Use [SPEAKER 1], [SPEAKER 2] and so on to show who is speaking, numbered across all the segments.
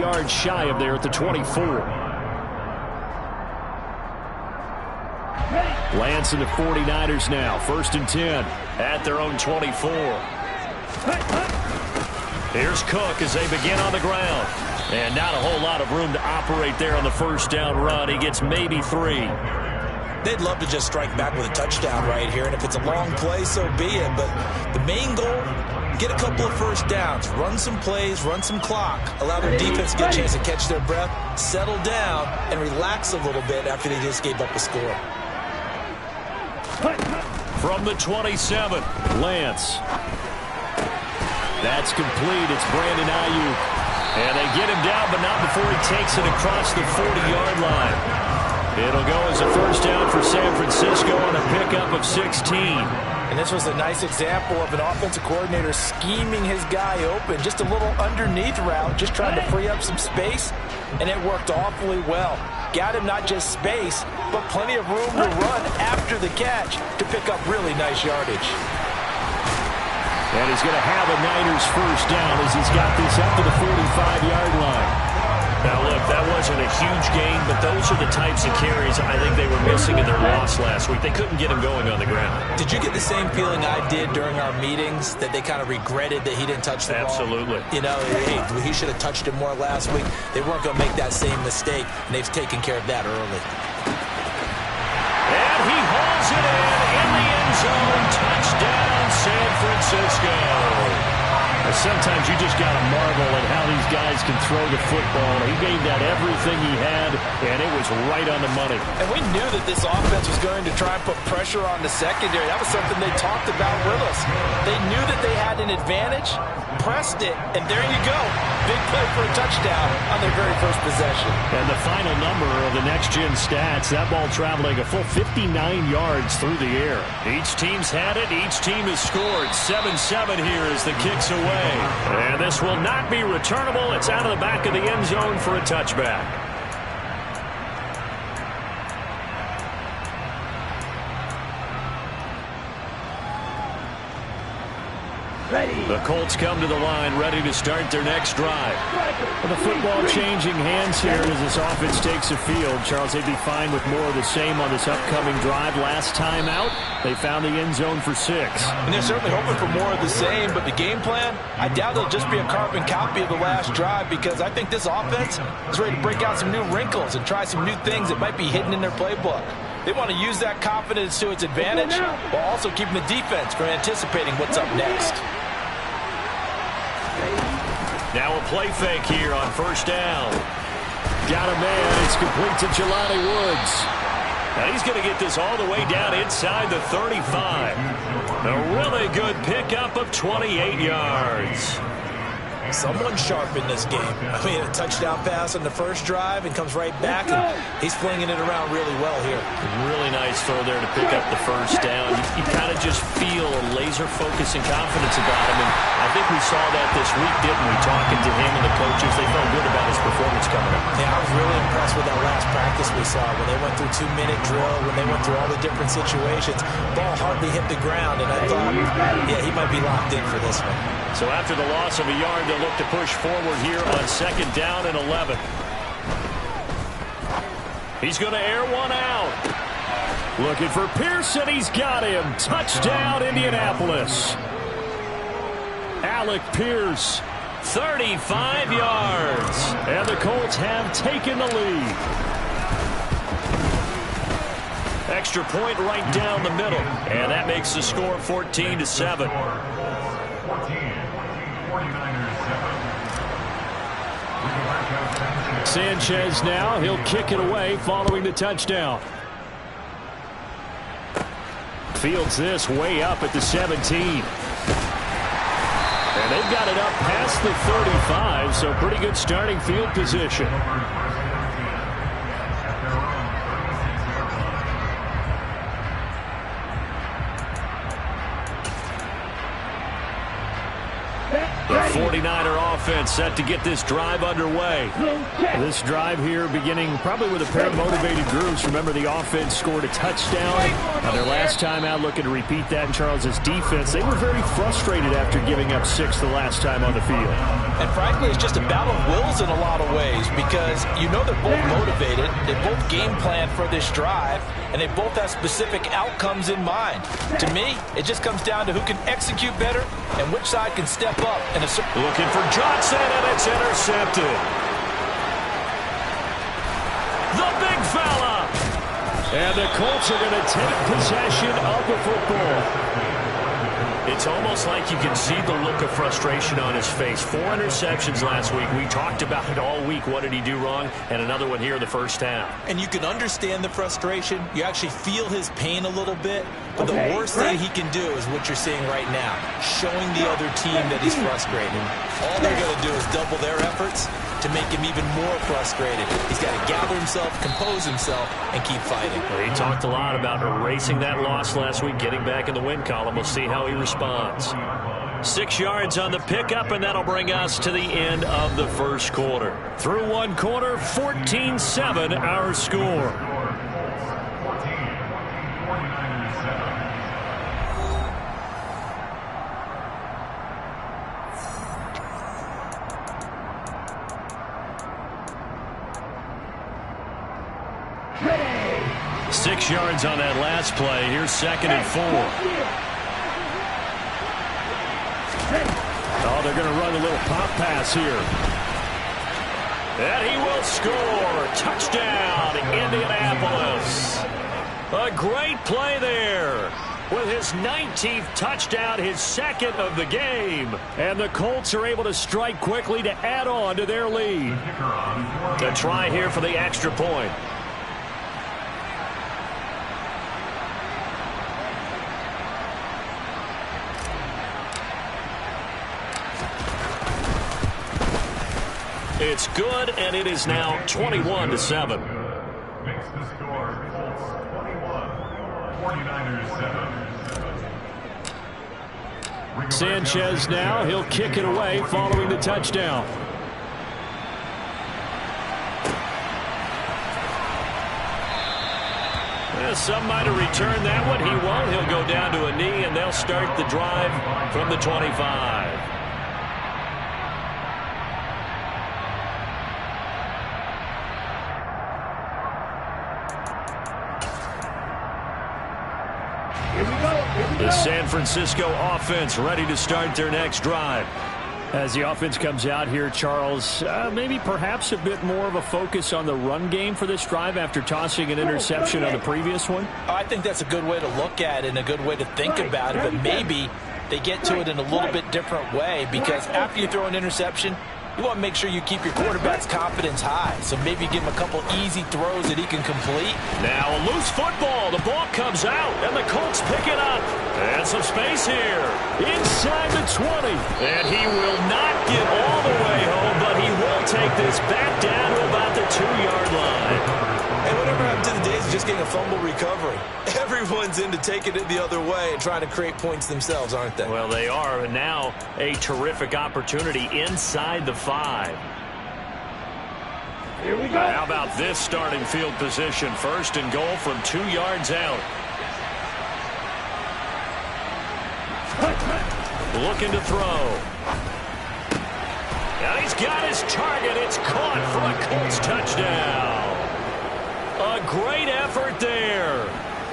[SPEAKER 1] yards shy of there at the 24. Lance and the 49ers now. 1st and 10 at their own 24. Here's Cook as they begin on the ground. And not a whole lot of room to operate there on the first down run. He gets maybe 3.
[SPEAKER 2] They'd love to just strike back with a touchdown right here. And if it's a long play, so be it. But the main goal, get a couple of first downs. Run some plays, run some clock. Allow their defense to get a chance to catch their breath, settle down, and relax a little bit after they just gave up a score.
[SPEAKER 1] From the 27, Lance. That's complete. It's Brandon Ayuk. And they get him down, but not before he takes it across the 40-yard line. It'll go as a first down for San Francisco on a pickup of 16.
[SPEAKER 2] And this was a nice example of an offensive coordinator scheming his guy open. Just a little underneath route, just trying to free up some space, and it worked awfully well. Got him not just space, but plenty of room to run after the catch to pick up really nice yardage.
[SPEAKER 1] And he's going to have a Niners first down as he's got this up to the 45-yard line. Now, look, that wasn't a huge gain, but those are the types of carries I think they were missing in their loss last week. They couldn't get him going on the ground.
[SPEAKER 2] Did you get the same feeling I did during our meetings, that they kind of regretted that he didn't touch the ball?
[SPEAKER 1] Absolutely.
[SPEAKER 2] You know, hey, he should have touched it more last week. They weren't going to make that same mistake, and they've taken care of that early.
[SPEAKER 1] And he hauls it in the end zone. Touchdown, San Francisco. Sometimes you just got to marvel at how these guys can throw the football. He gave that everything he had, and it was right on the money.
[SPEAKER 2] And we knew that this offense was going to try and put pressure on the secondary. That was something they talked about with us. They knew that they had an advantage, pressed it, and there you go. Big play for a touchdown on their very first possession.
[SPEAKER 1] And the final number of the next-gen stats, that ball traveling a full 59 yards through the air. Each team's had it. Each team has scored. 7-7 here as the kick's away. And this will not be returnable. It's out of the back of the end zone for a touchback. The Colts come to the line, ready to start their next drive. Well, the football changing hands here as this offense takes the field. Charles, they'd be fine with more of the same on this upcoming drive. Last time out, they found the end zone for 6.
[SPEAKER 2] And they're certainly hoping for more of the same, but the game plan, I doubt it'll just be a carbon copy of the last drive, because I think this offense is ready to break out some new wrinkles and try some new things that might be hidden in their playbook. They want to use that confidence to its advantage while also keeping the defense from anticipating what's up next.
[SPEAKER 1] Now a play fake here on first down. Got a man. It's complete to Jelani Woods. And he's going to get this all the way down inside the 35. A really good pickup of 28 yards.
[SPEAKER 2] Someone sharp in this game. I mean, a touchdown pass on the first drive and comes right back, and he's flinging it around really well here.
[SPEAKER 1] Really nice throw there to pick up the first down. You kind of just feel a laser focus and confidence about him, and I think we saw that this week, didn't we? Talking to him and the coaches, they felt good about his performance coming up.
[SPEAKER 2] Yeah, I was really impressed with that last practice we saw when they went through 2-minute drill, when they went through all the different situations. Ball hardly hit the ground, and I thought, yeah, he might be locked in for this one.
[SPEAKER 1] So after the loss of a yard, they'll look to push forward here on second down and 11. He's going to air one out. Looking for Pearson. He's got him. Touchdown, Indianapolis. Alec Pierce, 35 yards. And the Colts have taken the lead. Extra point right down the middle. And that makes the score 14-7. Sanchez now. He'll kick it away following the touchdown. Fields this way up at the 17. And they've got it up past the 35, so pretty good starting field position. The 49er offense set to get this drive underway. This drive here beginning probably with a pair of motivated groups. Remember, the offense scored a touchdown. Their last time out, looking to repeat that in Charles' defense. They were very frustrated after giving up 6 the last time on the field.
[SPEAKER 2] And frankly, it's just a battle of wills in a lot of ways because you know they're both motivated. They both game plan for this drive, and they both have specific outcomes in mind. To me, it just comes down to who can execute better and which side can step up. And
[SPEAKER 1] looking for Johnson, and it's intercepted. The big fella. And the Colts are going to take possession of the football. It's almost like you can see the look of frustration on his face. 4 interceptions last week. We talked about it all week. What did he do wrong? And another one here in the first half.
[SPEAKER 2] And you can understand the frustration. You actually feel his pain a little bit. But the worst thing he can do is what you're seeing right now, showing the other team that he's frustrated. All they're going to do is double their efforts to make him even more frustrated. He's got to gather himself, compose himself, and keep fighting.
[SPEAKER 1] Well, he talked a lot about erasing that loss last week, getting back in the win column. We'll see how he responds. 6 yards on the pickup, and that'll bring us to the end of the first quarter. Through one quarter, 14-7 our score.
[SPEAKER 3] Ready.
[SPEAKER 1] 6 yards on that last play. Here's 2nd and 4. Oh, they're going to run a little pop pass here. And he will score. Touchdown, Indianapolis. A great play there. With his 19th touchdown, his 2nd of the game. And the Colts are able to strike quickly to add on to their lead. To try here for the extra point. It's good, and it is now 21-7.
[SPEAKER 3] Makes the score Colts 21, 49ers 7.
[SPEAKER 1] Sanchez now, he'll kick it away following the touchdown. Well, some might have returned that one. He won't. He'll go down to a knee, and they'll start the drive from the 25. The San Francisco offense ready to start their next drive. As the offense comes out here, Charles, maybe perhaps a bit more of a focus on the run game for this drive after tossing an interception on the previous one?
[SPEAKER 2] I think that's a good way to look at it and a good way to think about it, but maybe they get to it in a little bit different way because after you throw an interception, you want to make sure you keep your quarterback's confidence high. So maybe give him a couple easy throws that he can complete.
[SPEAKER 1] Now a loose football. The ball comes out, and the Colts pick it up. And some space here. Inside the 20. And he will not get all the way home, but he will take this back down to about the 2-yard line.
[SPEAKER 2] And whatever happened to the days of just getting a fumble recovery? Everyone's into taking it the other way and trying to create points themselves, aren't they?
[SPEAKER 1] Well, they are. And now a terrific opportunity inside the 5.
[SPEAKER 3] Here we go.
[SPEAKER 1] How about this starting field position? 1st and goal from 2 yards out. Looking to throw. And he's got his target. It's caught for a Colts touchdown. A great effort there.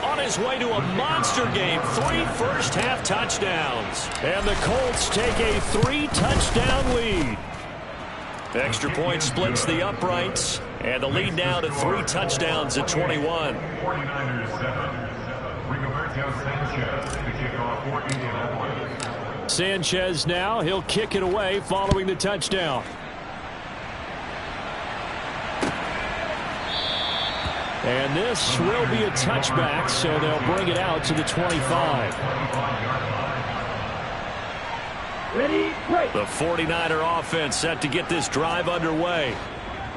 [SPEAKER 1] On his way to a monster game. 3 first-half touchdowns. And the Colts take a 3-touchdown lead. Extra point splits the uprights. And the lead now to 3 touchdowns at 21.
[SPEAKER 3] 49ers 7. Rigoberto Sanchez, the kickoff for Indianapolis.
[SPEAKER 1] Sanchez now, he'll kick it away following the touchdown. And this will be a touchback, so they'll bring it out to the 25.
[SPEAKER 3] Ready, break.
[SPEAKER 1] The 49er offense set to get this drive underway.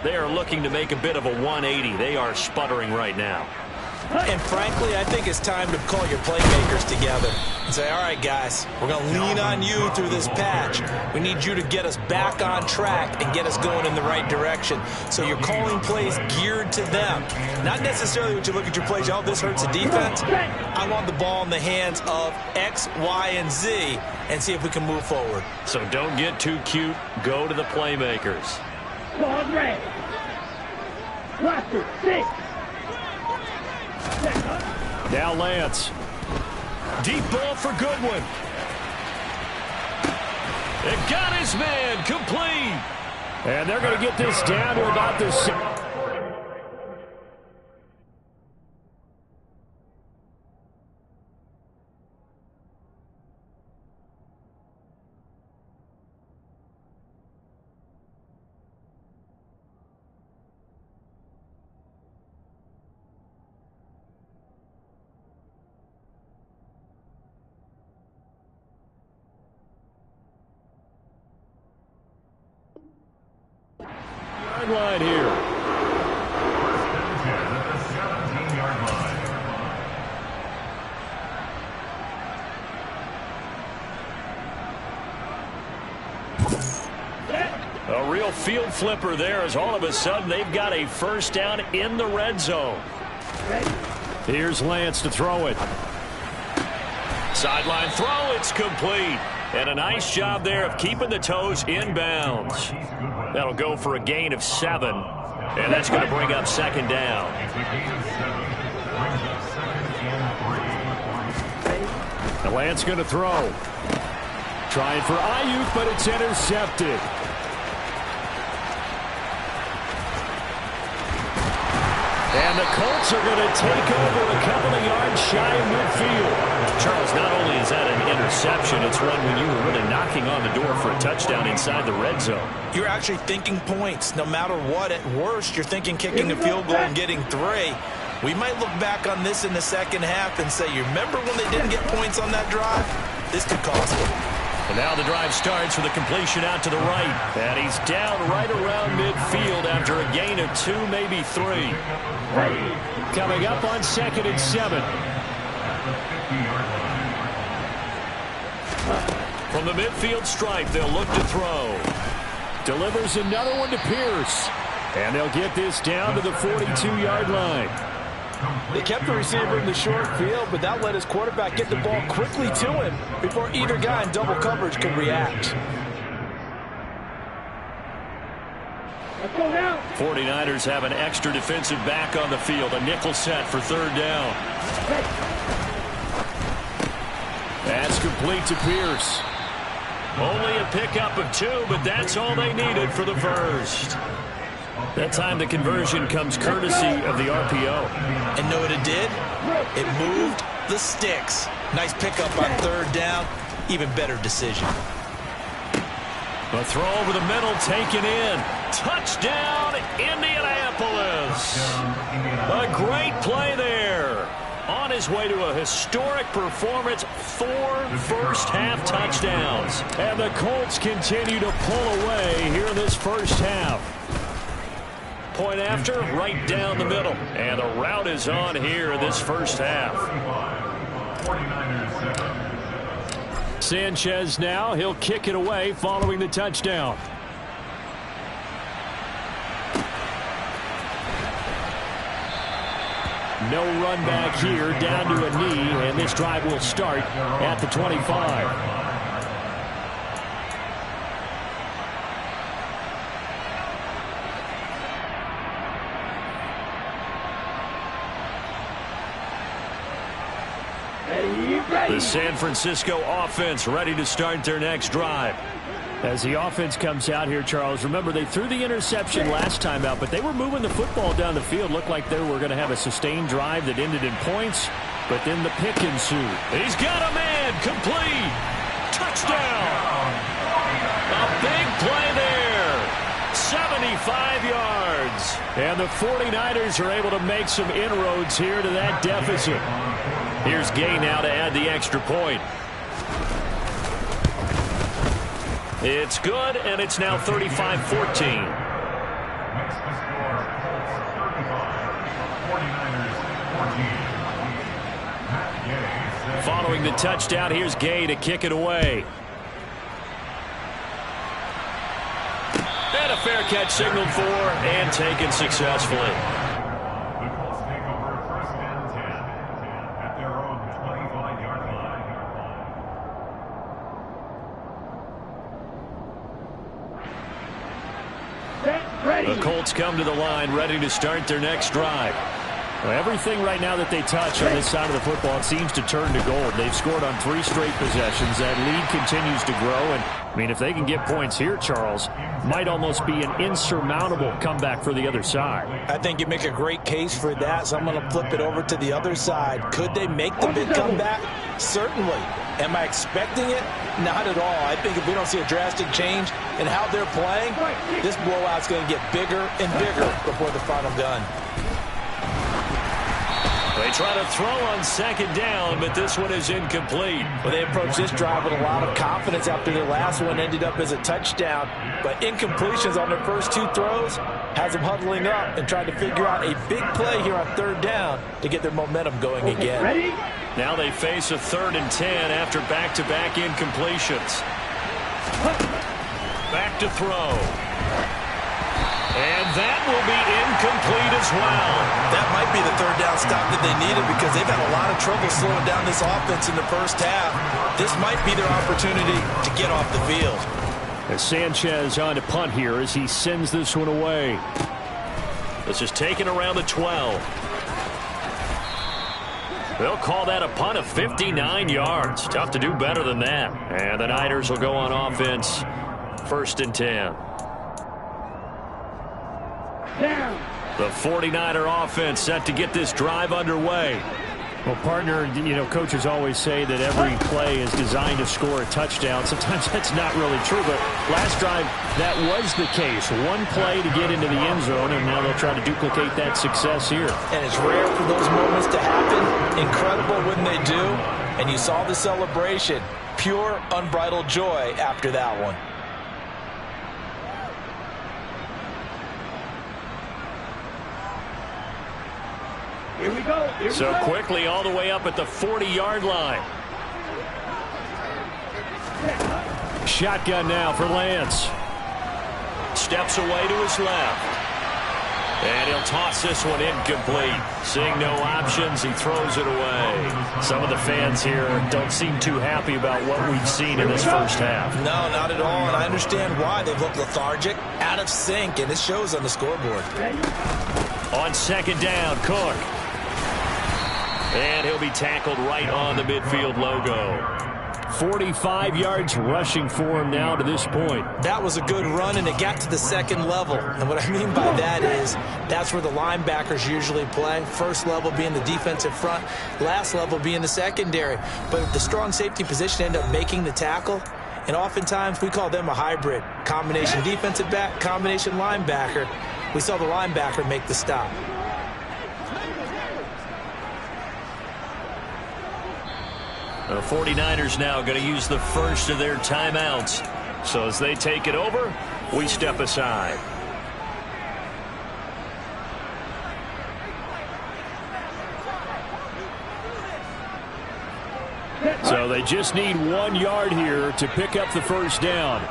[SPEAKER 1] They are looking to make a bit of a 180. They are sputtering right now.
[SPEAKER 2] And frankly, I think it's time to call your playmakers together and say, all right, guys, we're going to lean on you through this patch. We need you to get us back on track and get us going in the right direction. So you're calling plays geared to them. Not necessarily when you look at your plays, oh, this hurts the defense. I want the ball in the hands of X, Y, and Z and see if we can move forward.
[SPEAKER 1] So don't get too cute. Go to the playmakers.
[SPEAKER 3] Ball red. Cluster 6.
[SPEAKER 1] Now Lance. Deep ball for Goodwin. It got his man complete. And they're going to get this down to about the 6. Line here.
[SPEAKER 3] At the 17-yard line.
[SPEAKER 1] A real field flipper there as all of a sudden they've got a first down in the red zone. Here's Lance to throw it. Sideline throw, it's complete. And a nice job there of keeping the toes inbounds. That'll go for a gain of 7. And that's going to bring up second down.
[SPEAKER 3] It's a gain of 7. Brings up second and 3.
[SPEAKER 1] The Lance going to throw. Trying for Ayuk, but it's intercepted. And the Colts are going to take over a couple of yards shy of midfield. Charles, not only is that an interception, it's one when you were really knocking on the door for a touchdown inside the red zone.
[SPEAKER 2] You're actually thinking points. No matter what, at worst, you're thinking kicking a field goal and getting 3. We might look back on this in the second half and say, you remember when they didn't get points on that drive? This could cost them.
[SPEAKER 1] And now the drive starts with a completion out to the right. And he's down right around midfield after a gain of 2, maybe 3. Coming up on 2nd and 7. From the midfield stripe, they'll look to throw. Delivers another one to Pierce. And they'll get this down to the 42-yard line.
[SPEAKER 2] They kept the receiver in the short field, but that let his quarterback get the ball quickly to him before either guy in double coverage could react.
[SPEAKER 1] 49ers have an extra defensive back on the field. A nickel set for 3rd down. That's complete to Pierce. Only a pickup of 2, but that's all they needed for the first. That time the conversion comes courtesy of the RPO.
[SPEAKER 2] And know what it did? It moved the sticks. Nice pickup on 3rd down. Even better decision.
[SPEAKER 1] The throw over the middle taken in. Touchdown, Indianapolis. A great play there. On his way to a historic performance, 4 first-half touchdowns. And the Colts continue to pull away here in this first half. Point after, right down the middle. And the route is on here in this first half. Sanchez now, he'll kick it away following the touchdown. No run back here, down to a knee, and this drive will start at the 25. The San Francisco offense ready to start their next drive. As the offense comes out here, Charles, remember they threw the interception last time out, but they were moving the football down the field. Looked like they were going to have a sustained drive that ended in points, but then the pick ensued. He's got a man, complete, touchdown. A big play there, 75 yards. And the 49ers are able to make some inroads here to that deficit. Here's Gay now to add the extra point. It's good, and it's now 35-14.
[SPEAKER 3] Makes the score, Colts 35, 49ers
[SPEAKER 1] Following the touchdown, here's Gay to kick it away. And a fair catch signaled for and taken successfully.
[SPEAKER 3] The Colts take over 1st and 10 at their own 25-yard line.
[SPEAKER 1] The Colts come to the line ready to start their next drive. Well, everything right now that they touch on this side of the football, it seems to turn to gold. They've scored on 3 straight possessions. That lead continues to grow. And, I mean, if they can get points here, Charles, might almost be an insurmountable comeback for the other side.
[SPEAKER 2] I think you make a great case for that, so I'm going to flip it over to the other side. Could they make the big comeback? Certainly. Am I expecting it? Not at all. I think if we don't see a drastic change in how they're playing, this blowout's going to get bigger and bigger before the final gun.
[SPEAKER 1] They try to throw on 2nd down, but this one is incomplete.
[SPEAKER 2] Well, they approached this drive with a lot of confidence after their last one ended up as a touchdown. But incompletions on their first 2 throws has them huddling up and trying to figure out a big play here on 3rd down to get their momentum going again.
[SPEAKER 3] Ready?
[SPEAKER 1] Now they face a 3rd and 10 after back-to-back incompletions. Back to throw. And that will be incomplete as well.
[SPEAKER 2] That might be the 3rd down stop that they needed because they've had a lot of trouble slowing down this offense in the first half. This might be their opportunity to get off the field.
[SPEAKER 1] As Sanchez on to punt here as he sends this one away. This is taken around the 12. They'll call that a punt of 59 yards. Tough to do better than that. And the Niners will go on offense. 1st and 10. The 49er offense set to get this drive underway. Well, partner, you know, coaches always say that every play is designed to score a touchdown. Sometimes that's not really true, but last drive, that was the case. One play to get into the end zone, and now they'll try to duplicate that success here.
[SPEAKER 2] And it's rare for those moments to happen. Incredible when they do. And you saw the celebration. Pure, unbridled joy after that one.
[SPEAKER 3] Here we go.
[SPEAKER 1] So quickly all the way up at the 40-yard line. Shotgun now for Lance. Steps away to his left. And he'll toss this one incomplete. Seeing no options, he throws it away. Some of the fans here don't seem too happy about what we've seen in this first half.
[SPEAKER 2] No, not at all, and I understand why. They've looked lethargic, out of sync, and it shows on the scoreboard.
[SPEAKER 1] On 2nd down, Cook. And he'll be tackled right on the midfield logo. 45 yards rushing for him now to this point.
[SPEAKER 2] That was a good run, and it got to the 2nd level. And what I mean by that is that's where the linebackers usually play. First level being the defensive front, last level being the secondary. But if the strong safety position ended up making the tackle, and oftentimes we call them a hybrid. Combination defensive back, combination linebacker. We saw the linebacker make the stop.
[SPEAKER 1] The 49ers now going to use the first of their timeouts. So as they take it over, we step aside. So they just need 1 yard here to pick up the first down.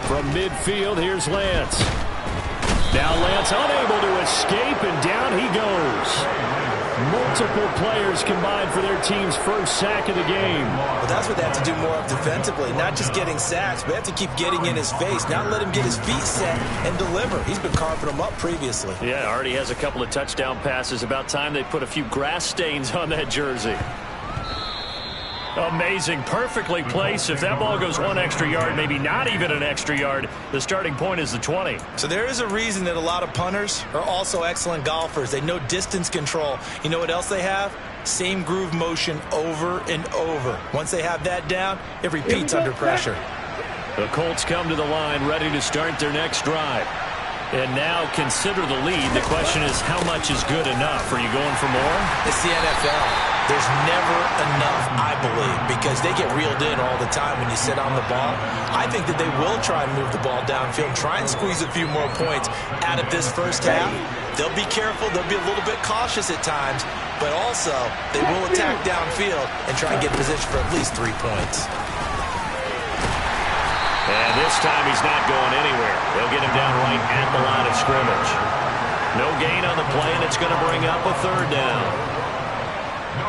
[SPEAKER 1] From midfield, here's Lance. Now Lance unable to escape, and down he goes. Multiple players combined for their team's first sack of the game.
[SPEAKER 2] Well, that's what they have to do more of defensively. Not just getting sacks, but they have to keep getting in his face, not let him get his feet set and deliver. He's been carving them up previously.
[SPEAKER 1] Yeah, already has a couple of touchdown passes. About time they put a few grass stains on that jersey. Amazing, perfectly placed. If that ball goes 1 extra yard, maybe not even an extra yard, the starting point is the 20.
[SPEAKER 2] So there is a reason that a lot of punters are also excellent golfers. They know distance control. You know what else they have? Same groove motion over and over. Once they have that down, it repeats under pressure.
[SPEAKER 1] The Colts come to the line ready to start their next drive. And now consider the lead. The question is, how much is good enough? Are you going for more?
[SPEAKER 2] It's the NFL. There's never enough, I believe, because they get reeled in all the time when you sit on the ball. I think that they will try and move the ball downfield, try and squeeze a few more points out of this first half. They'll be careful. They'll be a little bit cautious at times, but also they will attack downfield and try and get position for at least 3 points.
[SPEAKER 1] And this time he's not going anywhere. They'll get him down right at the line of scrimmage. No gain on the play, and it's going to bring up a 3rd down.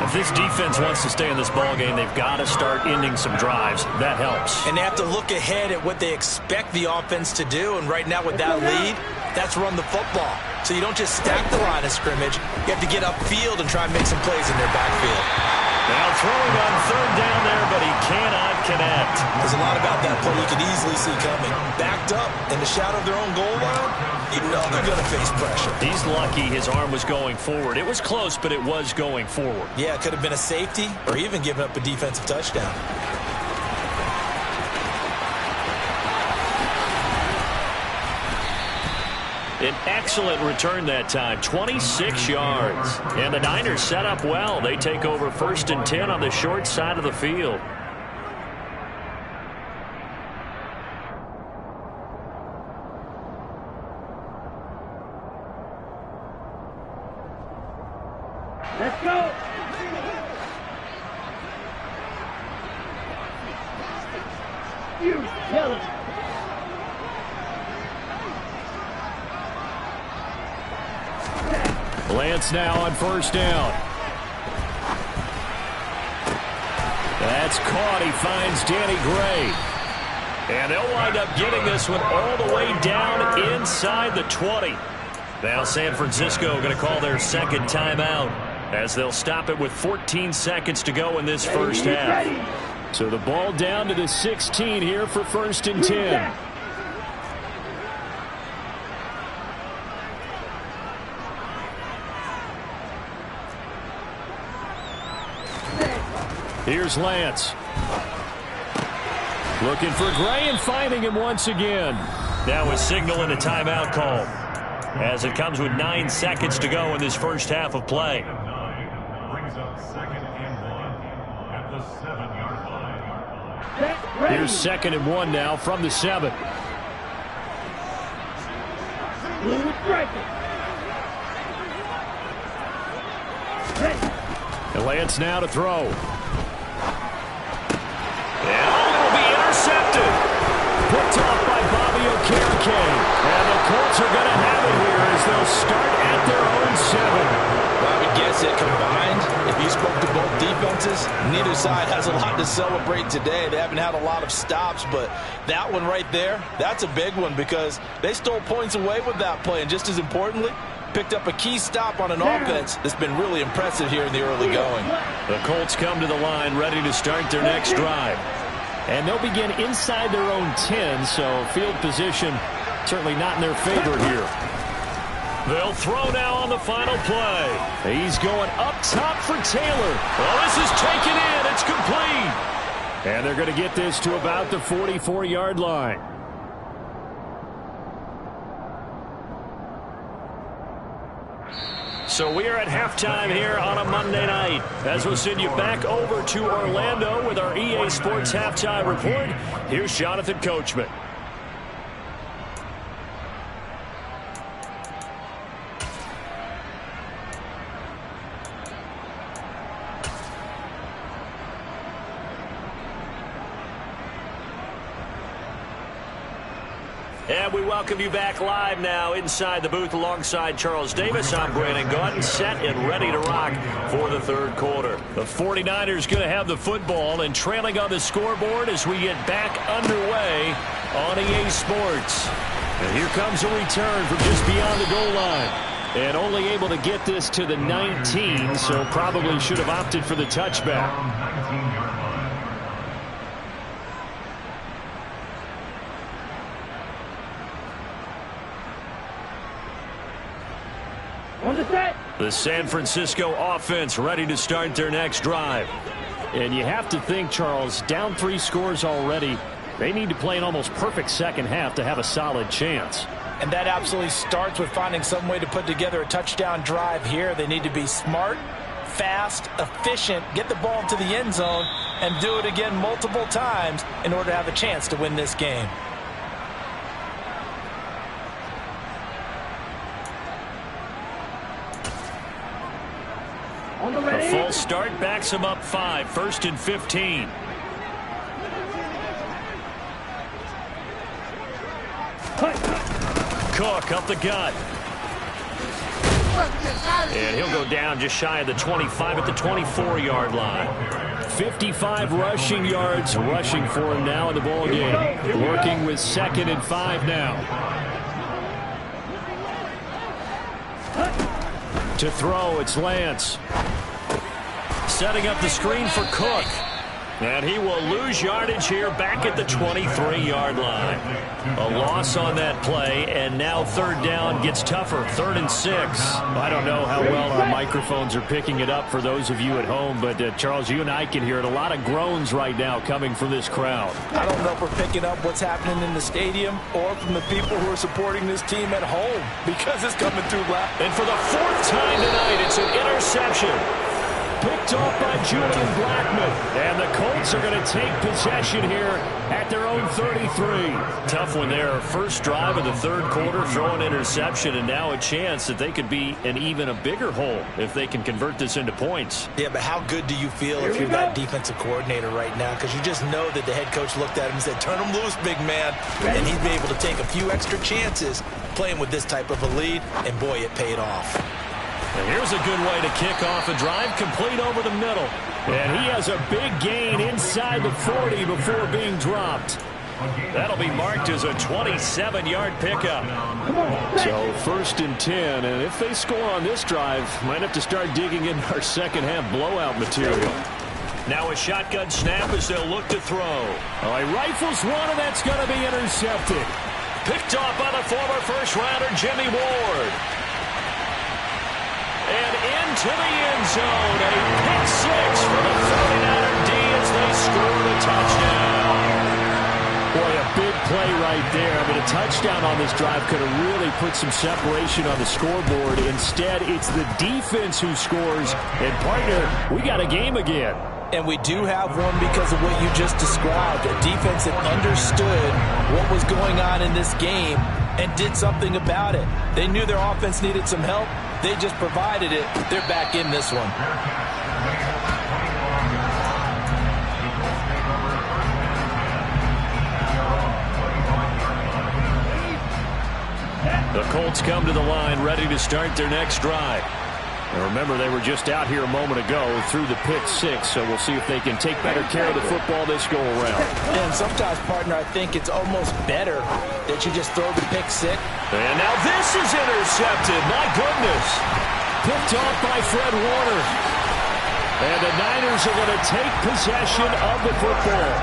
[SPEAKER 1] If this defense wants to stay in this ballgame, they've got to start ending some drives. That helps.
[SPEAKER 2] And they have to look ahead at what they expect the offense to do. And right now with that lead, that's run the football. So you don't just stack the line of scrimmage. You have to get upfield and try and make some plays in their backfield.
[SPEAKER 1] Now throwing on 3rd down there, but he cannot connect.
[SPEAKER 2] There's a lot about that play you can easily see coming. Backed up in the shadow of their own goal line, you know they're going to face pressure.
[SPEAKER 1] He's lucky his arm was going forward. It was close, but it was going forward.
[SPEAKER 2] Yeah, it could have been a safety or even given up a defensive touchdown.
[SPEAKER 1] An excellent return that time, 26 yards. And the Niners set up well. They take over 1st and 10 on the short side of the field.
[SPEAKER 4] Let's go. You tell him.
[SPEAKER 1] Lance now on 1st down. That's caught. He finds Danny Gray. And they'll wind up getting this one all the way down inside the 20. Now San Francisco going to call their 2nd timeout as they'll stop it with 14 seconds to go in this first half. So the ball down to the 16 here for 1st and 10. Here's Lance. Looking for Gray and finding him once again. Now a signal and a timeout call as it comes with 9 seconds to go in this first half of play.
[SPEAKER 3] Brings up 2nd and 1 at the 7-yard line.
[SPEAKER 1] Here's 2nd and 1 now from the 7. And Lance now to throw. And it'll be intercepted. Picked off by Bobby Okereke. And the Colts are going to have it here as they'll start at their own 7.
[SPEAKER 2] Well, I would guess it combined. If you spoke to both defenses, neither side has a lot to celebrate today. They haven't had a lot of stops, but that one right there, that's a big one because they stole points away with that play. And just as importantly, picked up a key stop on an offense that's been really impressive here in the early going.
[SPEAKER 1] The Colts come to the line ready to start their next drive. And they'll begin inside their own 10, so field position certainly not in their favor here. They'll throw now on the final play. He's going up top for Taylor. Oh, this is taken in. It's complete. And they're going to get this to about the 44-yard line. So we are at halftime here on a Monday night as we'll send you back over to Orlando with our EA Sports Halftime Report. Here's Jonathan Coachman. And we welcome you back live now inside the booth alongside Charles Davis. I'm Brandon Gaudin, set and ready to rock for the 3rd quarter. The 49ers going to have the football and trailing on the scoreboard as we get back underway on EA Sports. And here comes a return from just beyond the goal line. And only able to get this to the 19, so probably should have opted for the touchback.
[SPEAKER 3] 19-yard line.
[SPEAKER 1] The San Francisco offense ready to start their next drive. And you have to think, Charles, down 3 scores already. They need to play an almost perfect second half to have a solid chance.
[SPEAKER 2] And that absolutely starts with finding some way to put together a touchdown drive here. They need to be smart, fast, efficient, get the ball to the end zone, and do it again multiple times in order to have a chance to win this game.
[SPEAKER 1] A full start backs him up 5, 1st and 15. Cook up the gut. And he'll go down just shy of the 25 at the 24-yard line. 55 rushing yards rushing for him now in the ball game. Working with 2nd and 5 now. To throw, it's Lance. Setting up the screen for Cook. And he will lose yardage here back at the 23-yard line. A loss on that play, and now 3rd down gets tougher. 3rd and 6. I don't know how well our microphones are picking it up for those of you at home, but Charles, you and I can hear it. A lot of groans right now coming from this crowd.
[SPEAKER 2] I don't know if we're picking up what's happening in the stadium or from the people who are supporting this team at home, because it's coming through loud.
[SPEAKER 1] And for the 4th time tonight, it's an interception. Picked off by Julian Blackmon. And the Colts are going to take possession here at their own 33. Tough one there. First drive of the 3rd quarter, throw an interception, and now a chance that they could be in even a bigger hole if they can convert this into points.
[SPEAKER 2] Yeah, but how good do you feel if you're that defensive coordinator right now? Because you just know that the head coach looked at him and said, turn him loose, big man. And he'd be able to take a few extra chances playing with this type of a lead, and boy, it paid off.
[SPEAKER 1] And here's a good way to kick off a drive, complete over the middle. And he has a big gain inside the 40 before being dropped. That'll be marked as a 27-yard pickup. So 1st and 10, and if they score on this drive, might have to start digging in our second-half blowout material. Now a shotgun snap as they'll look to throw. Oh, he rifles one, and that's going to be intercepted. Picked off by the former first-rounder Jimmy Ward. And into the end zone, a pick 6 for the 49er D as they score the touchdown. Boy, a big play right there. I mean, a touchdown on this drive could have really put some separation on the scoreboard. Instead, it's the defense who scores. And, partner, we got a game again.
[SPEAKER 2] And we do have one because of what you just described. A defense that understood what was going on in this game and did something about it. They knew their offense needed some help. They just provided it. They're back in this one.
[SPEAKER 1] The Colts come to the line ready to start their next drive. And remember, they were just out here a moment ago through the pick 6, so we'll see if they can take better care of the football this go-around.
[SPEAKER 2] And sometimes, partner, I think it's almost better that you just throw the pick 6.
[SPEAKER 1] And now this is intercepted. My goodness. Picked off by Fred Warner. And the Niners are going to take possession of the football.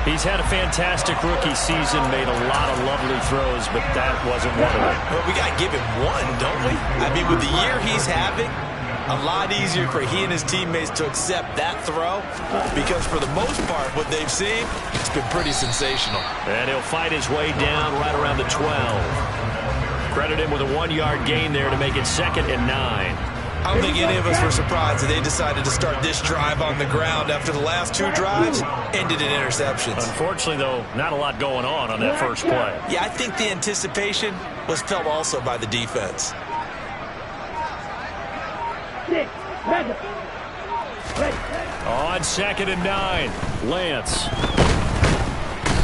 [SPEAKER 1] He's had a fantastic rookie season, made a lot of lovely throws, but that wasn't one of them.
[SPEAKER 2] Well, we got to give him one, don't we? I mean, with the year he's having, a lot easier for he and his teammates to accept that throw, because for the most part, what they've seen, it's been pretty sensational.
[SPEAKER 1] And he'll fight his way down right around the 12. Credit him with a 1-yard gain there to make it 2nd and 9.
[SPEAKER 2] I don't think any of us were surprised that they decided to start this drive on the ground after the last 2 drives ended in interceptions.
[SPEAKER 1] Unfortunately, though, not a lot going on that first play.
[SPEAKER 2] Yeah, I think the anticipation was felt also by the defense.
[SPEAKER 4] 6, ready.
[SPEAKER 1] On 2nd and 9, Lance.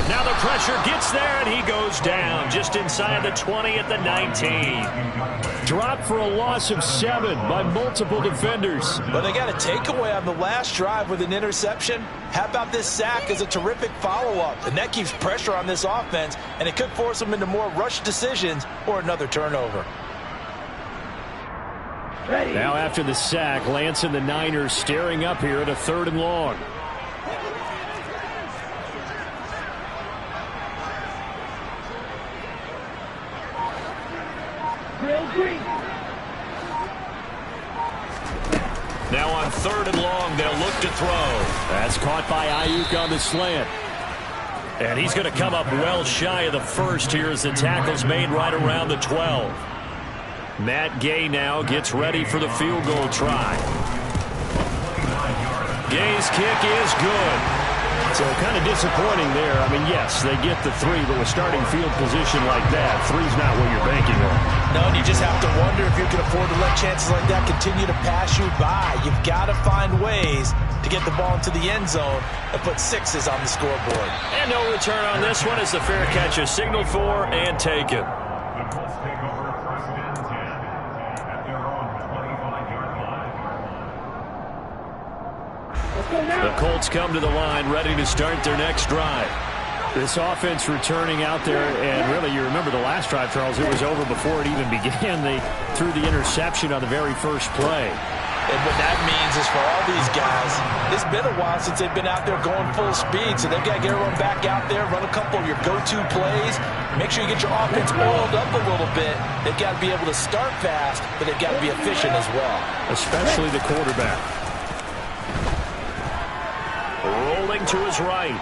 [SPEAKER 1] Now the pressure gets there, and he goes down just inside the 20 at the 19. Dropped for a loss of 7 by multiple defenders.
[SPEAKER 2] But they got a takeaway on the last drive with an interception. How about this sack as a terrific follow-up? And that keeps pressure on this offense, and it could force them into more rush decisions or another turnover.
[SPEAKER 4] Ready.
[SPEAKER 1] Now after the sack, Lance and the Niners staring up here at a 3rd and long. Now on 3rd and long, they'll look to throw. That's caught by Ayuk on the slant. And he's going to come up well shy of the first here as the tackle's made right around the 12. Matt Gay now gets ready for the field goal try. Gay's kick is good. So kind of disappointing there. I mean, yes, they get the 3, but with starting field position like that, 3's not what you're banking on.
[SPEAKER 2] No, and you just have to wonder if you can afford to let chances like that continue to pass you by. You've got to find ways to get the ball into the end zone and put 6s on the scoreboard.
[SPEAKER 1] And no return on this one as the fair catch is signaled for and taken.
[SPEAKER 3] The Colts take over first and 10 at their own 25-yard line.
[SPEAKER 1] The Colts come to the line ready to start their next drive. This offense returning out there, and really you remember the last drive, Charles, it was over before it even began. They threw the interception on the very first play.
[SPEAKER 2] And what that means is for all these guys, it's been a while since they've been out there going full speed, so they've got to get everyone back out there, run a couple of your go-to plays, make sure you get your offense oiled up a little bit. They've got to be able to start fast, but they've got to be efficient as well.
[SPEAKER 1] Especially the quarterback. Rolling to his right.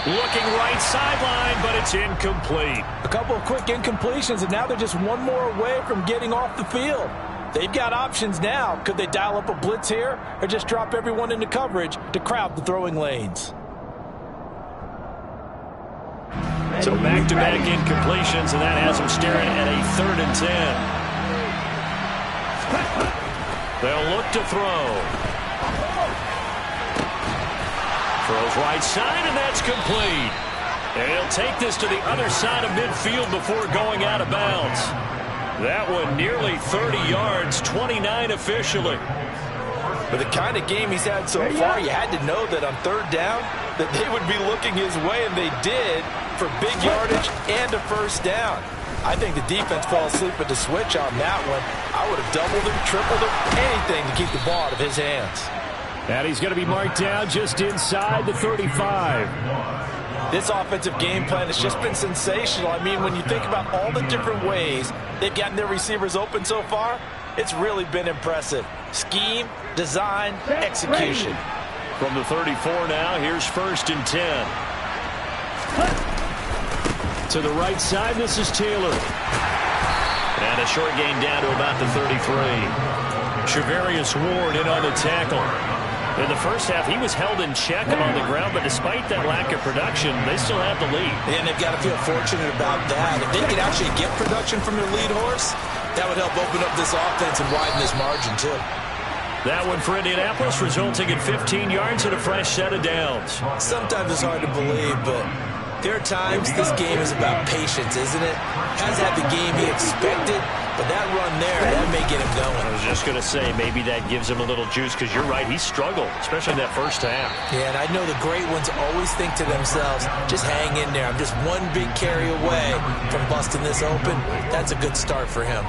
[SPEAKER 1] Looking right sideline, but it's incomplete.
[SPEAKER 2] A couple of quick incompletions, and now they're just one more away from getting off the field. They've got options now. Could they dial up a blitz here or just drop everyone into coverage to crowd the throwing lanes?
[SPEAKER 1] So back-to-back incompletions, and that has them staring at a 3rd and 10. They'll look to throw. Throws right side, and that's complete. And he'll take this to the other side of midfield before going out of bounds. That one nearly 30 yards, 29 officially.
[SPEAKER 2] With the kind of game he's had so far, you had to know that on 3rd down that they would be looking his way, and they did, for big yardage and a 1st down. I think the defense fell asleep at the switch on that one. I would have doubled him, tripled him, anything to keep the ball out of his hands.
[SPEAKER 1] And he's going to be marked down just inside the 35.
[SPEAKER 2] This offensive game plan has just been sensational. I mean, when you think about all the different ways they've gotten their receivers open so far, it's really been impressive. Scheme, design, execution.
[SPEAKER 1] From the 34 now, here's 1st and 10. To the right side, this is Taylor. And a short gain down to about the 33. Shavarius Ward in on the tackle. In the first half, he was held in check on the ground, but despite that lack of production, they still have the lead.
[SPEAKER 2] And they've got to feel fortunate about that. If they can actually get production from their lead horse, that would help open up this offense and widen this margin, too.
[SPEAKER 1] That one for Indianapolis, resulting in 15 yards and a fresh set of downs.
[SPEAKER 2] Sometimes it's hard to believe, but there are times this game is about patience, isn't it? Hasn't had the game he expected, but that run there, that may get him going.
[SPEAKER 1] I was just going to say, maybe that gives him a little juice, because you're right, he struggled, especially in that first half.
[SPEAKER 2] Yeah, and I know the great ones always think to themselves, just hang in there. I'm just one big carry away from busting this open. That's a good start for him.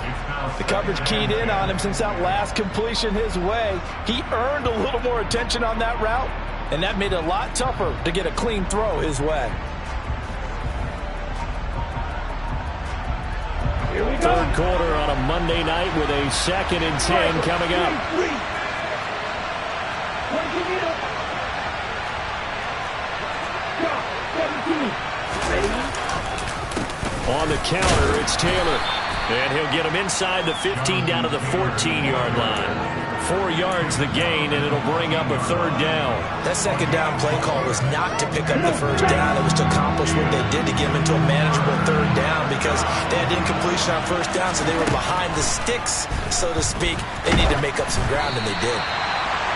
[SPEAKER 2] The coverage keyed in on him since that last completion his way. He earned a little more attention on that route, and that made it a lot tougher to get a clean throw his way.
[SPEAKER 1] Third quarter on a Monday night with a 2nd and 10 coming up. On the counter, it's Taylor. And he'll get him inside the 15 down to the 14-yard line. 4 yards the gain, and it'll bring up a 3rd down.
[SPEAKER 2] That 2nd down play call was not to pick up the 1st down. It was to accomplish what they did to get him into a manageable 3rd down, because they had incompletion on 1st down, so they were behind the sticks, so to speak. They need to make up some ground, and they did.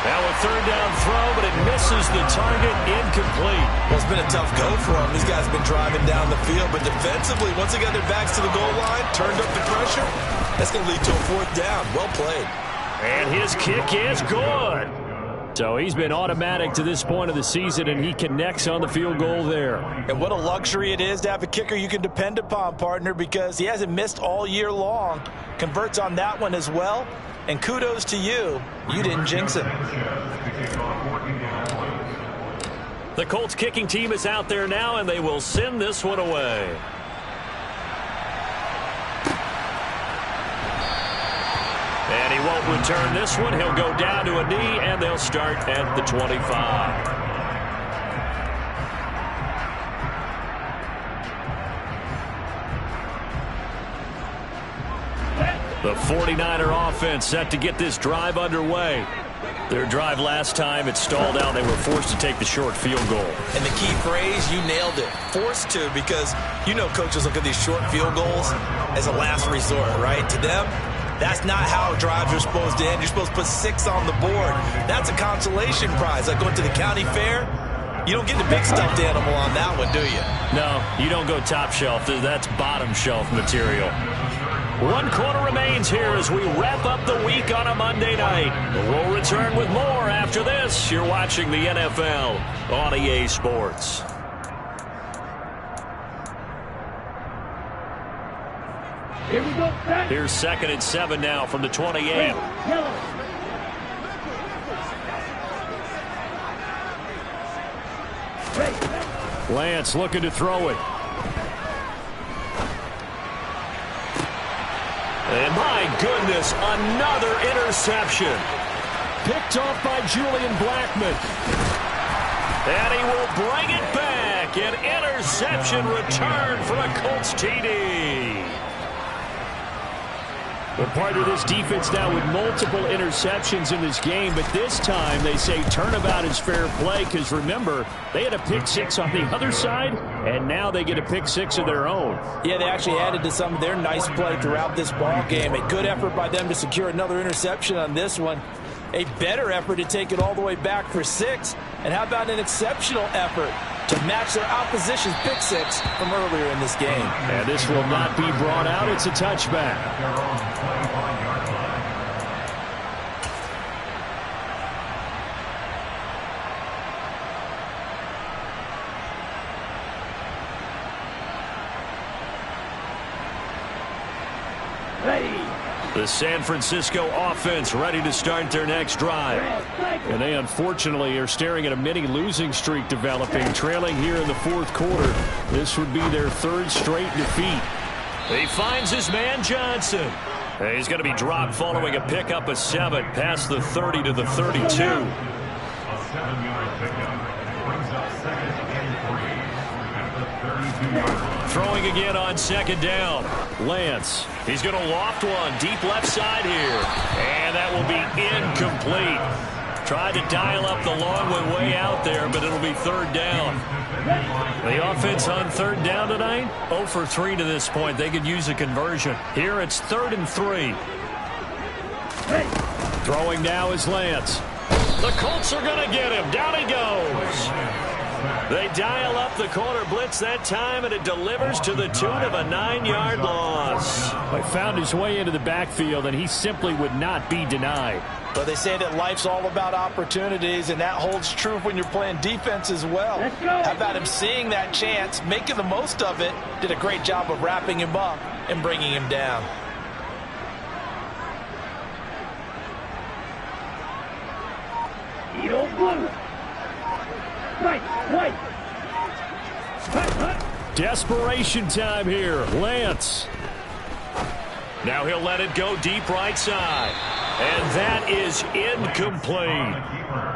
[SPEAKER 1] Now a 3rd down throw, but it misses the target, incomplete.
[SPEAKER 2] Well, it's been a tough go for them. These guys have been driving down the field, but defensively, once they got their backs to the goal line, turned up the pressure, that's going to lead to a 4th down. Well played.
[SPEAKER 1] And his kick is good. So he's been automatic to this point of the season, and he connects on the field goal there.
[SPEAKER 2] And what a luxury it is to have a kicker you can depend upon, partner, because he hasn't missed all year long. Converts on that one as well. And kudos to you. You didn't jinx him.
[SPEAKER 1] The Colts kicking team is out there now, and they will send this one away. And he won't return this one. He'll go down to a knee, and they'll start at the 25. The 49er offense set to get this drive underway. Their drive last time, it stalled out. They were forced to take the short field goal.
[SPEAKER 2] And the key phrase, you nailed it. Forced to, because you know coaches look at these short field goals as a last resort, right? To them, that's not how drives are supposed to end. You're supposed to put 6 on the board. That's a consolation prize. Like going to the county fair, you don't get the big stuffed animal on that one, do you?
[SPEAKER 1] No, you don't go top shelf. That's bottom shelf material. 1 quarter remains here as we wrap up the week on a Monday night. We'll return with more after this. You're watching the NFL on EA Sports.
[SPEAKER 4] Here we go.
[SPEAKER 1] Here's 2nd and 7 now from the 28. Lance looking to throw it. And my goodness, another interception. Picked off by Julian Blackmon. And he will bring it back. An interception return for a Colts TD. But part of this defense now with multiple interceptions in this game, but this time they say turnabout is fair play because remember, they had a pick 6 on the other side, and now they get a pick 6 of their own.
[SPEAKER 2] Yeah, they actually added to some of their nice play throughout this ball game. A good effort by them to secure another interception on this one. A better effort to take it all the way back for 6. And how about an exceptional effort to match their opposition's pick 6 from earlier in this game.
[SPEAKER 1] And this will not be brought out. It's a touchback. The San Francisco offense ready to start their next drive. And they unfortunately are staring at a mini losing streak developing, trailing here in the 4th quarter. This would be their 3rd straight defeat. He finds his man Johnson. He's going to be dropped following a pickup of 7 past the 30 to the 32.
[SPEAKER 3] A 7-yard pickup brings up 2nd and 3 at the 32-yard line.
[SPEAKER 1] Throwing again on 2nd down. Lance. He's going to loft one deep left side here. And that will be incomplete. Tried to dial up the long one way out there, but it'll be 3rd down. The offense on 3rd down tonight, 0 for 3 to this point. They could use a conversion. Here it's 3rd and 3. Throwing now is Lance. The Colts are going to get him. Down he goes. They dial up the corner blitz that time, and it delivers to the tune of a 9-yard loss. He found his way into the backfield, and he simply would not be denied.
[SPEAKER 2] But they say that life's all about opportunities, and that holds true when you're playing defense as well. How about him seeing that chance, making the most of it, did a great job of wrapping him up and bringing him down.
[SPEAKER 1] Desperation time here. Lance. Now he'll let it go deep right side. And that is incomplete.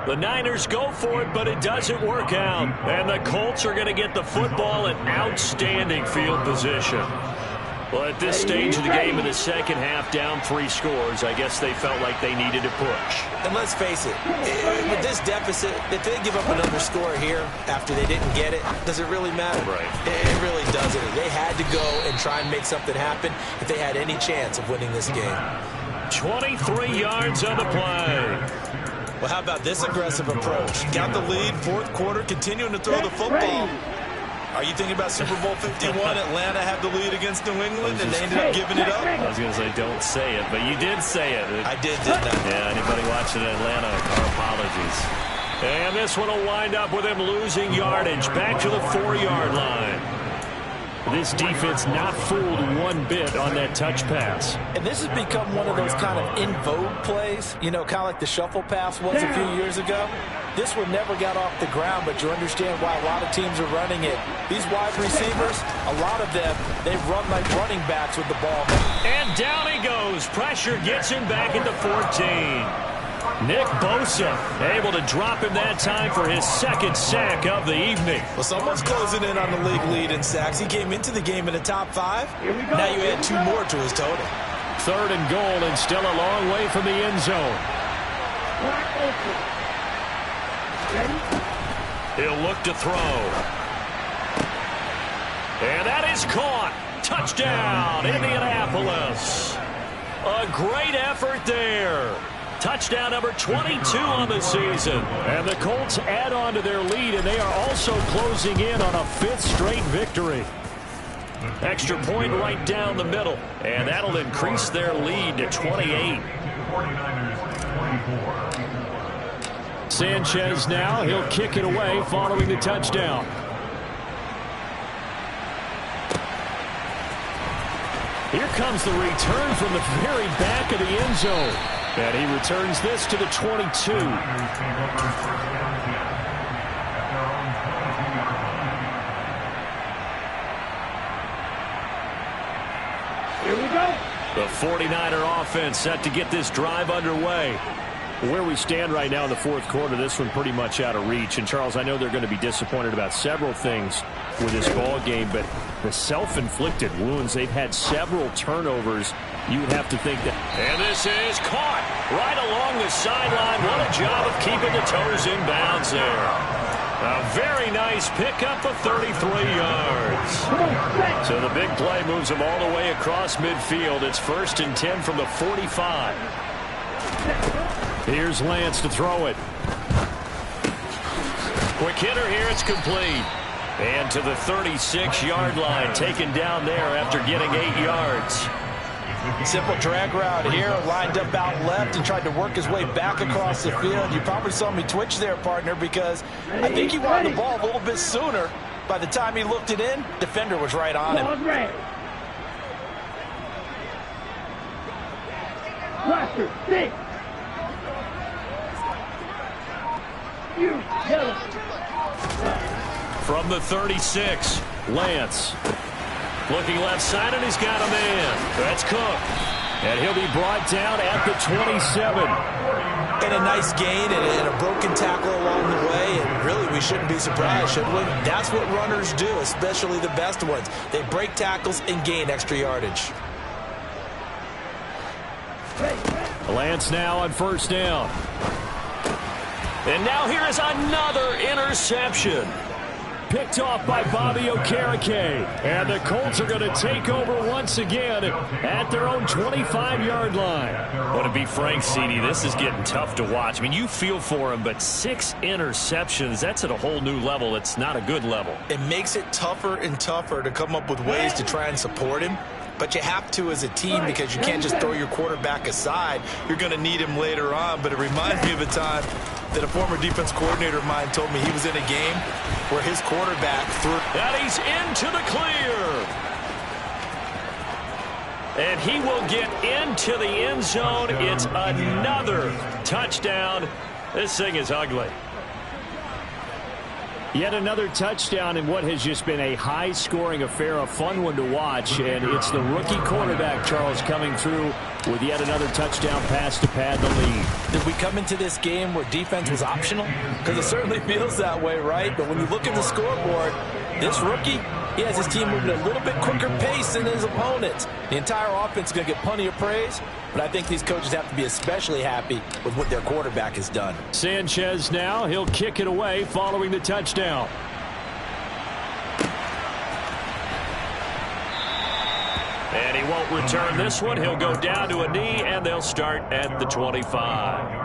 [SPEAKER 1] The Niners go for it, but it doesn't work out. And the Colts are going to get the football in outstanding field position. Well, at this stage of the game in the 2nd half, down 3 scores, I guess they felt like they needed to push.
[SPEAKER 2] And let's face it, with this deficit, if they give up another score here after they didn't get it, does it really matter?
[SPEAKER 1] Right.
[SPEAKER 2] It really doesn't. They had to go and try and make something happen if they had any chance of winning this game.
[SPEAKER 1] 23 yards on the play.
[SPEAKER 2] Well, how about this aggressive approach? Got the lead, 4th quarter, continuing to throw the football. Are you thinking about Super Bowl 51? Atlanta had the lead against New England, and they ended up giving it up?
[SPEAKER 1] I was going to say, don't say it, but you did say it.
[SPEAKER 2] I did, didn't I?
[SPEAKER 1] Yeah, anybody watching Atlanta, our apologies. And this one will wind up with him losing yardage back to the 4-yard line. This defense not fooled one bit on that touch pass.
[SPEAKER 2] And this has become one of those kind of in vogue plays, you know, kind of like the shuffle pass was a few years ago. This one never got off the ground, but you understand why a lot of teams are running it. These wide receivers, a lot of them, they run like running backs with the ball.
[SPEAKER 1] And down he goes. Pressure gets him back at the 14. Nick Bosa able to drop him that time for his 2nd sack of the evening.
[SPEAKER 2] Well, someone's closing in on the league lead in sacks. He came into the game in the top 5. Now you add 2 more to his total.
[SPEAKER 1] 3rd and goal, and still a long way from the end zone. He'll look to throw. And that is caught. Touchdown, Indianapolis. A great effort there. Touchdown number 22 on the season. And the Colts add on to their lead, and they are also closing in on a 5th straight victory. Extra point right down the middle, and that'll increase their lead to 28. Sanchez now, he'll kick it away following the touchdown. Here comes the return from the very back of the end zone. And he returns this to the 22.
[SPEAKER 4] Here we go.
[SPEAKER 1] The 49er offense set to get this drive underway. Where we stand right now in the 4th quarter, this one pretty much out of reach. And, Charles, I know they're going to be disappointed about several things with this ball game, but the self-inflicted wounds, they've had several turnovers. You would have to think that. And this is caught right along the sideline. What a job of keeping the toes in bounds there. A very nice pickup of 33 yards. So the big play moves them all the way across midfield. It's 1st and 10 from the 45. Here's Lance to throw it. Quick hitter here. It's complete. And to the 36-yard line, taken down there after getting 8 yards.
[SPEAKER 2] Simple drag route here, lined up out left and tried to work his way back across the field. You probably saw me twitch there, partner, because I think he wanted the ball a little bit sooner. By the time he looked it in, defender was right on him.
[SPEAKER 4] Blaster, stick. You yellow.
[SPEAKER 1] From the 36, Lance. Looking left side, and he's got a man. That's Cook. And he'll be brought down at the 27.
[SPEAKER 2] And a nice gain and a broken tackle along the way. And really, we shouldn't be surprised, should we? That's what runners do, especially the best ones. They break tackles and gain extra yardage.
[SPEAKER 1] Lance now on 1st down. And now here is another interception. Picked off by Bobby Okereke. And the Colts are going to take over once again at their own 25-yard line. Well, to be frank, CD, this is getting tough to watch. I mean, you feel for him, but 6 interceptions, that's at a whole new level. It's not a good level.
[SPEAKER 2] It makes it tougher and tougher to come up with ways to try and support him. But you have to as a team because you can't just throw your quarterback aside. You're going to need him later on. But it reminds me of a time that a former defense coordinator of mine told me he was in a game where his quarterback threw.
[SPEAKER 1] And he's into the clear. And he will get into the end zone. It's another touchdown. This thing is ugly. Yet another touchdown in what has just been a high-scoring affair, a fun one to watch. And it's the rookie quarterback, Charles, coming through with yet another touchdown pass to pad the lead.
[SPEAKER 2] Did we come into this game where defense was optional? Because it certainly feels that way, right? But when you look at the scoreboard, this rookie, he has his team moving at a little bit quicker pace than his opponents. The entire offense is going to get plenty of praise, but I think these coaches have to be especially happy with what their quarterback has done.
[SPEAKER 1] Sanchez now, he'll kick it away following the touchdown. And he won't return this one. He'll go down to a knee, and they'll start at the 25.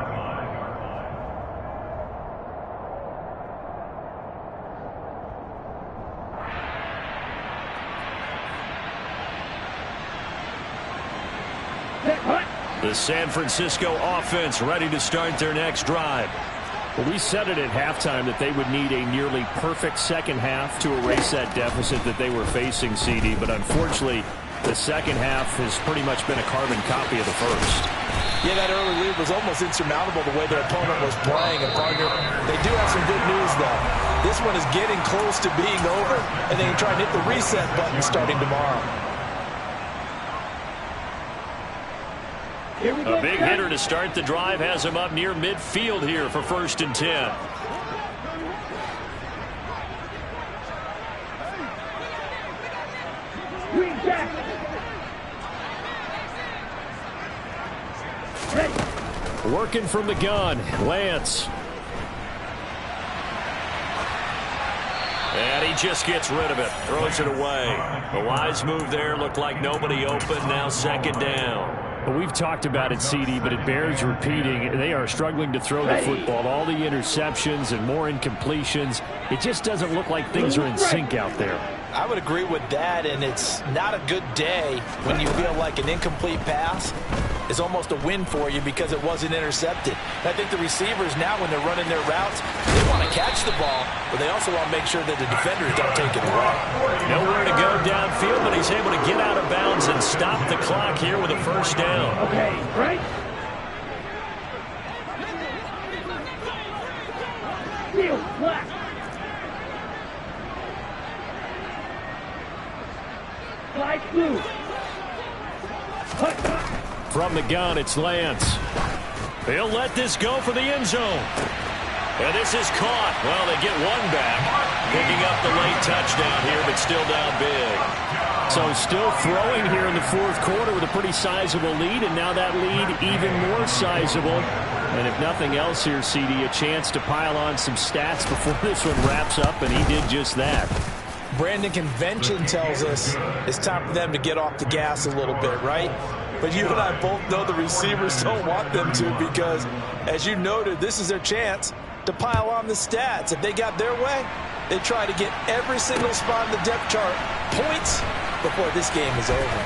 [SPEAKER 1] The San Francisco offense ready to start their next drive. Well, we said it at halftime that they would need a nearly perfect second half to erase that deficit that they were facing, CD. But unfortunately, the second half has pretty much been a carbon copy of the first.
[SPEAKER 2] Yeah, that early lead was almost insurmountable the way their opponent was playing. And, partner, they do have some good news, though. This one is getting close to being over, and they can try and hit the reset button starting tomorrow.
[SPEAKER 1] A big hitter to start the drive has him up near midfield here for 1st and 10. Working from the gun, Lance. And he just gets rid of it. Throws it away. A wise move there. Looked like nobody open. Now second down. Well, we've talked about it, CD, but it bears repeating. They are struggling to throw the football. All the interceptions and more incompletions. It just doesn't look like things are in sync out there.
[SPEAKER 2] I would agree with that, and it's not a good day when you feel like an incomplete pass is almost a win for you because it wasn't intercepted. And I think the receivers now, when they're running their routes, they want to catch the ball, but they also want to make sure that the defenders don't take it away.
[SPEAKER 1] Nowhere to go downfield, but he's able to get out of bounds and stop the clock here with a first down.
[SPEAKER 4] Okay, right? Field flat. Flag blue.
[SPEAKER 1] From the gun, it's Lance. He'll let this go for the end zone. And this is caught. Well, they get one back. Picking up the late touchdown here, but still down big. So still throwing here in the fourth quarter with a pretty sizable lead, and now that lead even more sizable. And if nothing else here, CD, a chance to pile on some stats before this one wraps up, and he did just that.
[SPEAKER 2] Brandon, convention tells us it's time for them to get off the gas a little bit, right? But you and I both know the receivers don't want them to because, as you noted, this is their chance to pile on the stats. If they got their way, they try to get every single spot in the depth chart points before this game is over.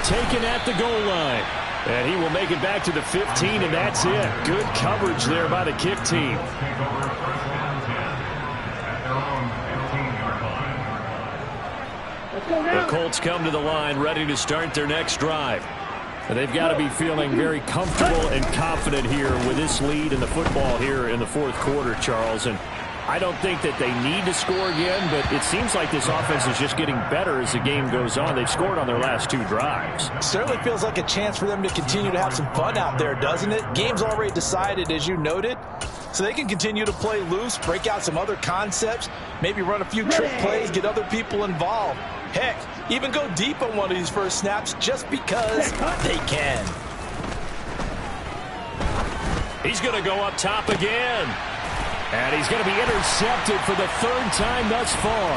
[SPEAKER 1] Taken at the goal line. And he will make it back to the 15, and that's it. Good coverage there by the kick team. The Colts come to the line ready to start their next drive. They've got to be feeling very comfortable and confident here with this lead in the football here in the fourth quarter, Charles. And I don't think that they need to score again, but it seems like this offense is just getting better as the game goes on. They've scored on their last two drives.
[SPEAKER 2] Certainly feels like a chance for them to continue to have some fun out there, doesn't it? Game's already decided, as you noted. So they can continue to play loose, break out some other concepts, maybe run a few trick plays, get other people involved. Heck, even go deep on one of these first snaps just because they can.
[SPEAKER 1] He's going to go up top again. And he's going to be intercepted for the third time thus far.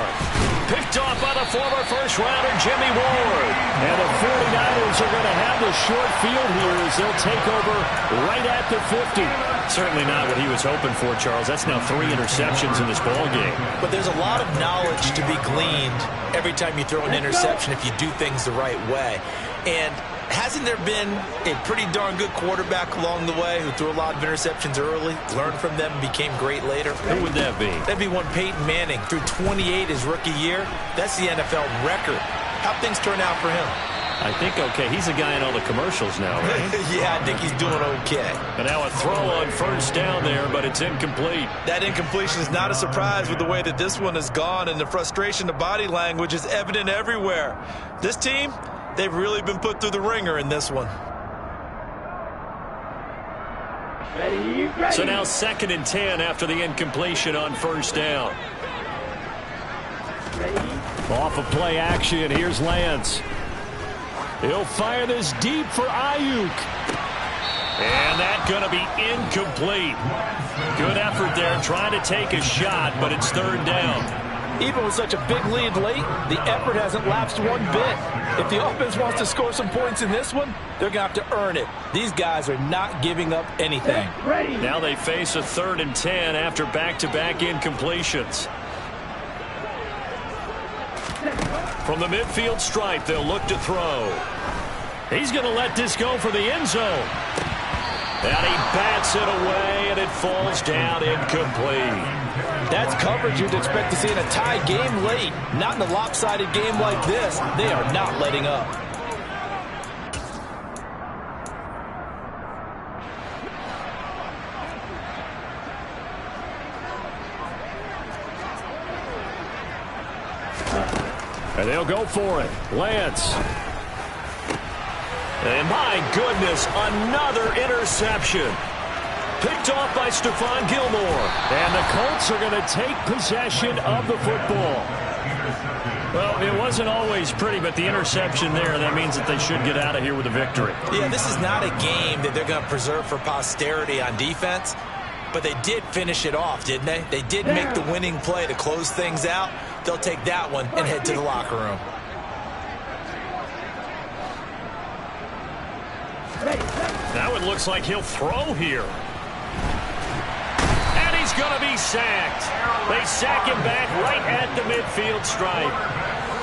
[SPEAKER 1] Picked off by the former first-rounder Jimmy Ward. And the 49ers are going to have the short field here as they'll take over right at the 50. Certainly not what he was hoping for, Charles. That's now 3 interceptions in this ballgame.
[SPEAKER 2] But there's a lot of knowledge to be gleaned every time you throw an interception if you do things the right way. And hasn't there been a pretty darn good quarterback along the way who threw a lot of interceptions early, learned from them, became great later?
[SPEAKER 1] Who would that be?
[SPEAKER 2] That'd be one Peyton Manning. Threw 28 his rookie year. That's the NFL record. How'd things turn out for him?
[SPEAKER 1] I think okay. He's a guy in all the commercials now, right?
[SPEAKER 2] Yeah, I think he's doing okay.
[SPEAKER 1] And now a throw on first down there, but it's incomplete.
[SPEAKER 2] That incompletion is not a surprise with the way that this one has gone, and the frustration of body language is evident everywhere. This team, they've really been put through the ringer in this one.
[SPEAKER 4] Ready.
[SPEAKER 1] So now 2nd and 10 after the incompletion on first down. Off of play action, here's Lance. He'll fire this deep for Ayuk. And that's going to be incomplete. Good effort there trying to take a shot, but it's 3rd down.
[SPEAKER 2] Even with such a big lead late, the effort hasn't lapsed one bit. If the offense wants to score some points in this one, they're going to have to earn it. These guys are not giving up anything.
[SPEAKER 1] Now they face a 3rd and 10 after back-to-back incompletions. From the midfield stripe, they'll look to throw. He's going to let this go for the end zone. And he bats it away, and it falls down incomplete.
[SPEAKER 2] That's coverage you'd expect to see in a tie game late. Not in a lopsided game like this. They are not letting up.
[SPEAKER 1] And they'll go for it. Lance. And my goodness, another interception. Picked off by Stephon Gilmore. And the Colts are going to take possession of the football. Well, it wasn't always pretty, but the interception there, that means that they should get out of here with a victory.
[SPEAKER 2] Yeah, this is not a game that they're going to preserve for posterity on defense, but they did finish it off, didn't they? They did make the winning play to close things out. They'll take that one and head to the locker room.
[SPEAKER 1] Now it looks like he'll throw here. And he's going to be sacked. They sack him back right at the midfield stripe.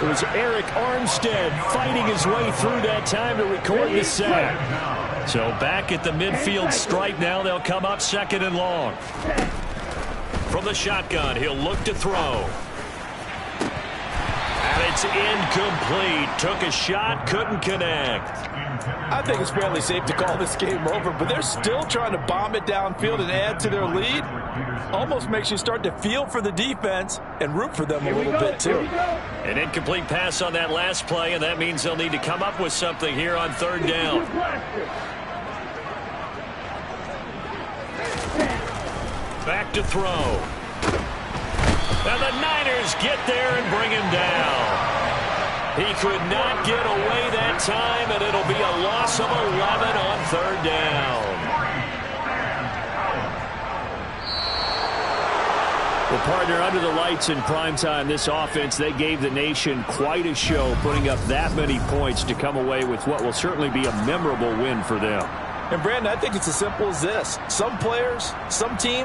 [SPEAKER 1] It was Eric Armstead fighting his way through that time to record the sack. So back at the midfield stripe now, they'll come up 2nd and long. From the shotgun, he'll look to throw. And it's incomplete. Took a shot, couldn't connect.
[SPEAKER 2] I think it's fairly safe to call this game over, but they're still trying to bomb it downfield and add to their lead. Almost makes you start to feel for the defense and root for them a little bit too.
[SPEAKER 1] An incomplete pass on that last play, and that means they'll need to come up with something here on 3rd down. Back to throw. And the Niners get there and bring him down. He could not get away that time, and it'll be a loss of 11 on 3rd down. Well, partner, under the lights in primetime, this offense, they gave the nation quite a show, putting up that many points to come away with what will certainly be a memorable win for them.
[SPEAKER 2] And, Brandon, I think it's as simple as this. Some players, some teams,